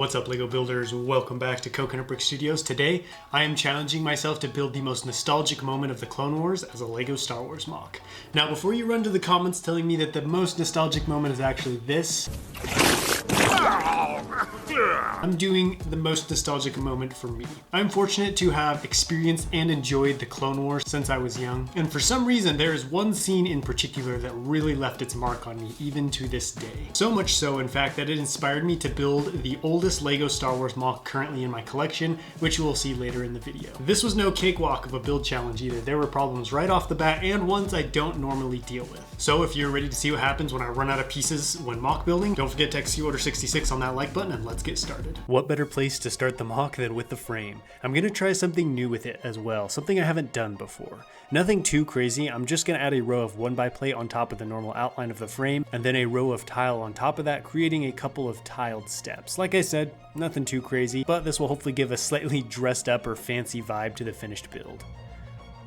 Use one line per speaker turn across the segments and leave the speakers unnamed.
What's up, LEGO builders? Welcome back to Coconut Brick Studios. Today, I am challenging myself to build the most nostalgic moment of the Clone Wars as a LEGO Star Wars Moc. Now, before you run to the comments telling me that the most nostalgic moment is actually this, I'm doing the most nostalgic moment for me. I'm fortunate to have experienced and enjoyed the Clone Wars since I was young, and for some reason there is one scene in particular that really left its mark on me even to this day. So much so, in fact, that it inspired me to build the oldest LEGO Star Wars Moc currently in my collection, which you will see later in the video. This was no cakewalk of a build challenge either. There were problems right off the bat and ones I don't normally deal with. So if you're ready to see what happens when I run out of pieces when Moc building, don't forget to execute order 66 on that like button and let's get started. What better place to start the Moc than with the frame? I'm gonna try something new with it as well, something I haven't done before. Nothing too crazy. I'm just gonna add a row of 1x plate on top of the normal outline of the frame, and then a row of tile on top of that, creating a couple of tiled steps. Like I said, nothing too crazy, but this will hopefully give a slightly dressed up or fancy vibe to the finished build.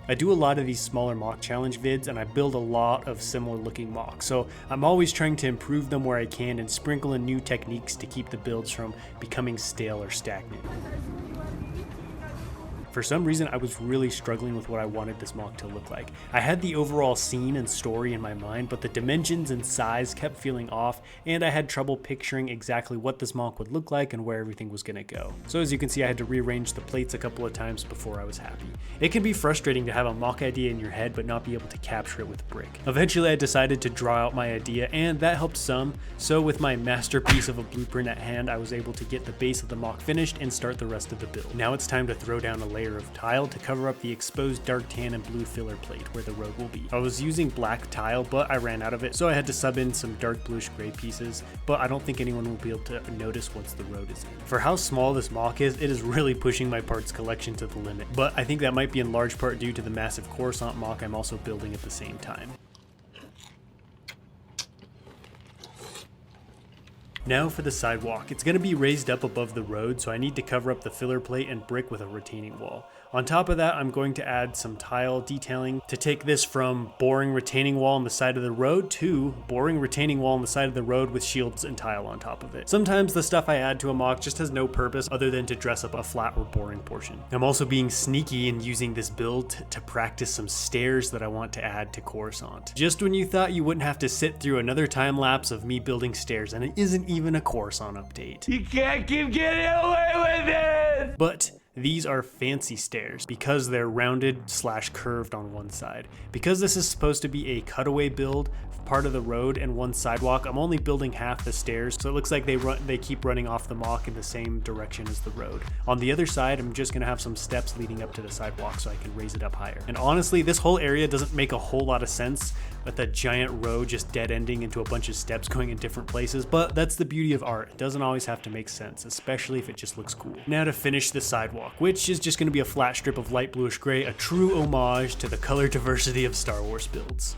I do a lot of these smaller Moc challenge vids, and I build a lot of similar looking Mocs, so I'm always trying to improve them where I can and sprinkle in new techniques to keep the builds from becoming stale or stagnant. For some reason, I was really struggling with what I wanted this Moc to look like. I had the overall scene and story in my mind, but the dimensions and size kept feeling off, and I had trouble picturing exactly what this Moc would look like and where everything was gonna go. So as you can see, I had to rearrange the plates a couple of times before I was happy. It can be frustrating to have a Moc idea in your head but not be able to capture it with brick. Eventually, I decided to draw out my idea, and that helped some. So with my masterpiece of a blueprint at hand, I was able to get the base of the Moc finished and start the rest of the build. Now it's time to throw down a layer of tile to cover up the exposed dark tan and blue filler plate where the road will be. I was using black tile, but I ran out of it, so I had to sub in some dark bluish gray pieces, but I don't think anyone will be able to notice once the road is in. For how small this Moc is, it is really pushing my parts collection to the limit, but I think that might be in large part due to the massive Coruscant Moc I'm also building at the same time. Now for the sidewalk. It's going to be raised up above the road, so I need to cover up the filler plate and brick with a retaining wall. On top of that, I'm going to add some tile detailing to take this from boring retaining wall on the side of the road to boring retaining wall on the side of the road with shields and tile on top of it. Sometimes the stuff I add to a Moc just has no purpose other than to dress up a flat or boring portion. I'm also being sneaky and using this build to practice some stairs that I want to add to Coruscant. Just when you thought you wouldn't have to sit through another time lapse of me building stairs, and it isn't even a Coruscant update. You can't keep getting away with it! But these are fancy stairs because they're rounded / curved on one side. Because this is supposed to be a cutaway build, part of the road and one sidewalk, I'm only building half the stairs, so it looks like they keep running off the Moc in the same direction as the road. On the other side, I'm just gonna have some steps leading up to the sidewalk so I can raise it up higher. And honestly, this whole area doesn't make a whole lot of sense with a giant road just dead ending into a bunch of steps going in different places, but that's the beauty of art. It doesn't always have to make sense, especially if it just looks cool. Now to finish the sidewalk, which is just gonna be a flat strip of light bluish gray, a true homage to the color diversity of Star Wars builds.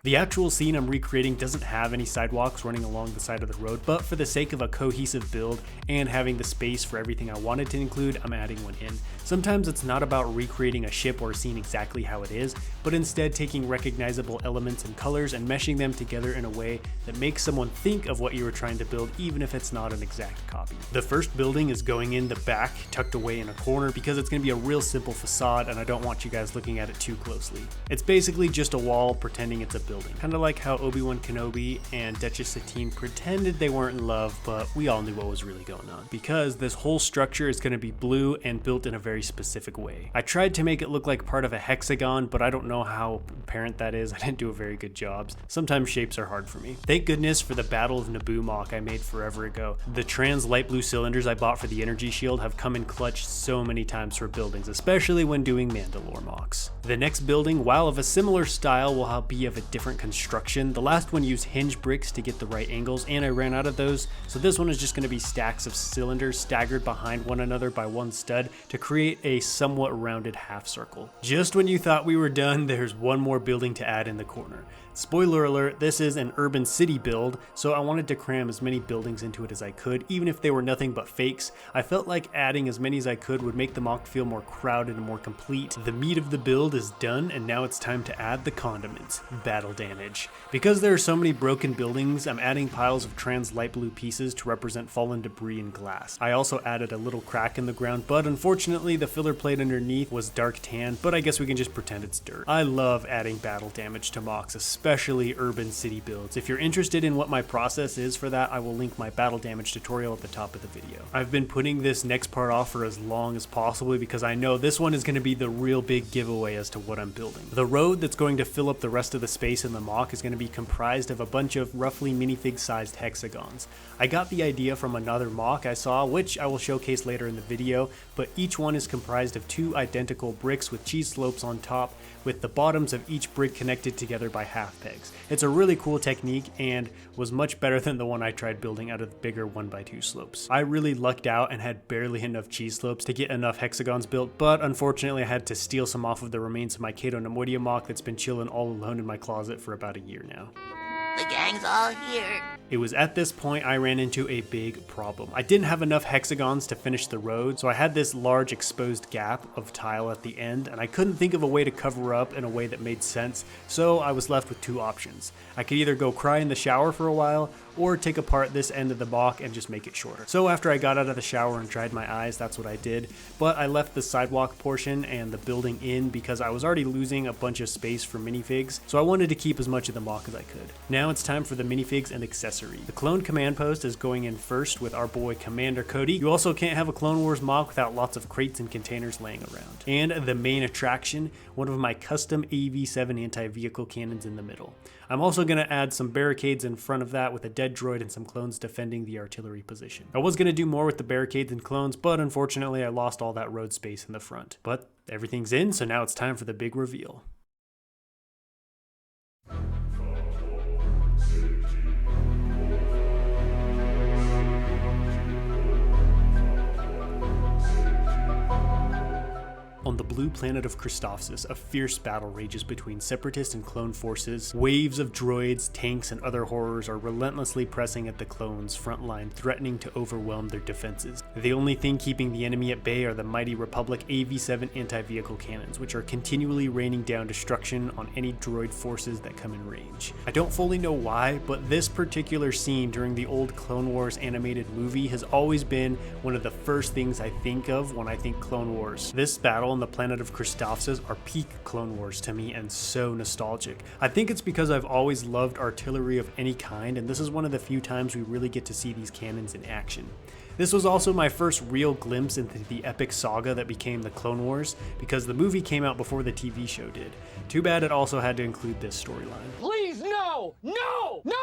The actual scene I'm recreating doesn't have any sidewalks running along the side of the road, but for the sake of a cohesive build and having the space for everything I wanted to include, I'm adding one in. Sometimes it's not about recreating a ship or a scene exactly how it is, but instead taking recognizable elements and colors and meshing them together in a way that makes someone think of what you were trying to build, even if it's not an exact copy. The first building is going in the back, tucked away in a corner, because it's going to be a real simple facade and I don't want you guys looking at it too closely. It's basically just a wall pretending it's a building. Kind of like how Obi-Wan Kenobi and Duchess Satine pretended they weren't in love, but we all knew what was really going on. Because this whole structure is going to be blue and built in a very specific way. I tried to make it look like part of a hexagon, but I don't know how apparent that is. I didn't do a very good job. Sometimes shapes are hard for me. Thank goodness for the Battle of Naboo Moc I made forever ago. The trans light blue cylinders I bought for the energy shield have come in clutch so many times for buildings, especially when doing Mandalore Mocs. The next building, while of a similar style, will be of a different construction. The last one used hinge bricks to get the right angles, and I ran out of those, so this one is just going to be stacks of cylinders staggered behind one another by one stud to create a somewhat rounded half circle. Just when you thought we were done, there's one more building to add in the corner. Spoiler alert, this is an urban city build, so I wanted to cram as many buildings into it as I could, even if they were nothing but fakes. I felt like adding as many as I could would make the mock feel more crowded and more complete. The meat of the build is done, and now it's time to add the condiments, battle damage. Because there are so many broken buildings, I'm adding piles of trans light blue pieces to represent fallen debris and glass. I also added a little crack in the ground, but unfortunately the filler plate underneath was dark tan, but I guess we can just pretend it's dirt. I love adding battle damage to mocks, especially urban city builds. If you're interested in what my process is for that, I will link my battle damage tutorial at the top of the video. I've been putting this next part off for as long as possible because I know this one is going to be the real big giveaway as to what I'm building. The road that's going to fill up the rest of the space in the mock is going to be comprised of a bunch of roughly minifig sized hexagons. I got the idea from another mock I saw, which I will showcase later in the video, but each one is comprised of 2 identical bricks with cheese slopes on top, with the bottoms of each brick connected together by half pegs. It's a really cool technique and was much better than the one I tried building out of the bigger 1x2 slopes. I really lucked out and had barely enough cheese slopes to get enough hexagons built, but unfortunately I had to steal some off of the remains of my Kato Nemoidia mock that's been chilling all alone in my closet for about a year now.
The gang's all here.
It was at this point I ran into a big problem. I didn't have enough hexagons to finish the road, so I had this large exposed gap of tile at the end, and I couldn't think of a way to cover up in a way that made sense, so I was left with 2 options. I could either go cry in the shower for a while, or take apart this end of the mock and just make it shorter. So after I got out of the shower and dried my eyes, that's what I did, but I left the sidewalk portion and the building in because I was already losing a bunch of space for minifigs, so I wanted to keep as much of the mock as I could. Now it's time for the minifigs and accessories. The clone command post is going in first with our boy Commander Cody. You also can't have a Clone Wars mock without lots of crates and containers laying around. And the main attraction, one of my custom AV7 anti-vehicle cannons in the middle. I'm also going to add some barricades in front of that with a dead droid and some clones defending the artillery position. I was going to do more with the barricades and clones, but unfortunately I lost all that road space in the front. But everything's in, so now it's time for the big reveal. On the blue planet of Christophsis, a fierce battle rages between separatist and clone forces. Waves of droids, tanks, and other horrors are relentlessly pressing at the clones' front line, threatening to overwhelm their defenses. The only thing keeping the enemy at bay are the mighty Republic AV7 anti-vehicle cannons, which are continually raining down destruction on any droid forces that come in range. I don't fully know why, but this particular scene during the old Clone Wars animated movie has always been one of the first things I think of when I think Clone Wars. This battle on the planet of Christophsis are peak Clone Wars to me and so nostalgic. I think it's because I've always loved artillery of any kind, and this is one of the few times we really get to see these cannons in action. This was also my first real glimpse into the epic saga that became the Clone Wars, because the movie came out before the TV show did. Too bad it also had to include this storyline.
Please, no! No! No!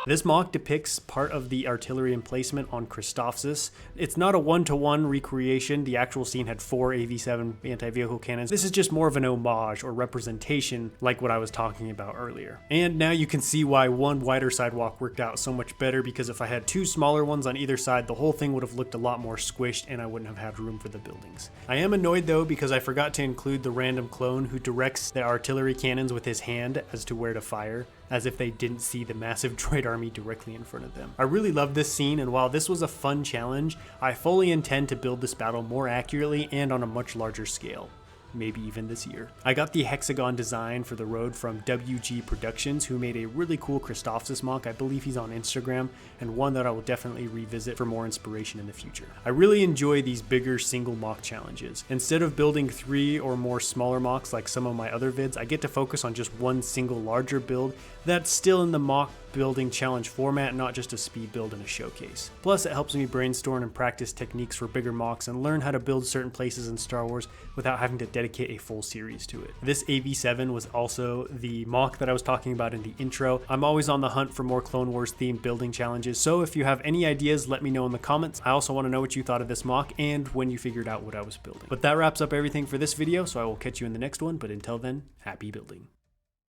This mock depicts part of the artillery emplacement on Christophsis. It's not a one-to-one recreation. The actual scene had 4 AV7 anti-vehicle cannons. This is just more of an homage or representation like what I was talking about earlier. And now you can see why one wider sidewalk worked out so much better, because if I had 2 smaller ones on either side, the whole thing would have looked a lot more squished and I wouldn't have had room for the buildings. I am annoyed though because I forgot to include the random clone who directs the artillery cannons with his hand as to where to fire, as if they didn't see the massive droid army directly in front of them. I really love this scene, and while this was a fun challenge, I fully intend to build this battle more accurately and on a much larger scale. Maybe even this year. I got the hexagon design for the road from WG Productions, who made a really cool Christophsis mock. I believe he's on Instagram, and one that I will definitely revisit for more inspiration in the future. I really enjoy these bigger single mock challenges. Instead of building 3 or more smaller mocks like some of my other vids, I get to focus on just one single larger build that's still in the mock building challenge format, not just a speed build and a showcase. Plus, it helps me brainstorm and practice techniques for bigger mocks and learn how to build certain places in Star Wars without having to dedicate a full series to it. This AV7 was also the mock that I was talking about in the intro. I'm always on the hunt for more Clone Wars themed building challenges, so if you have any ideas, let me know in the comments. I also want to know what you thought of this mock and when you figured out what I was building. But that wraps up everything for this video, so I will catch you in the next one, but until then, happy building.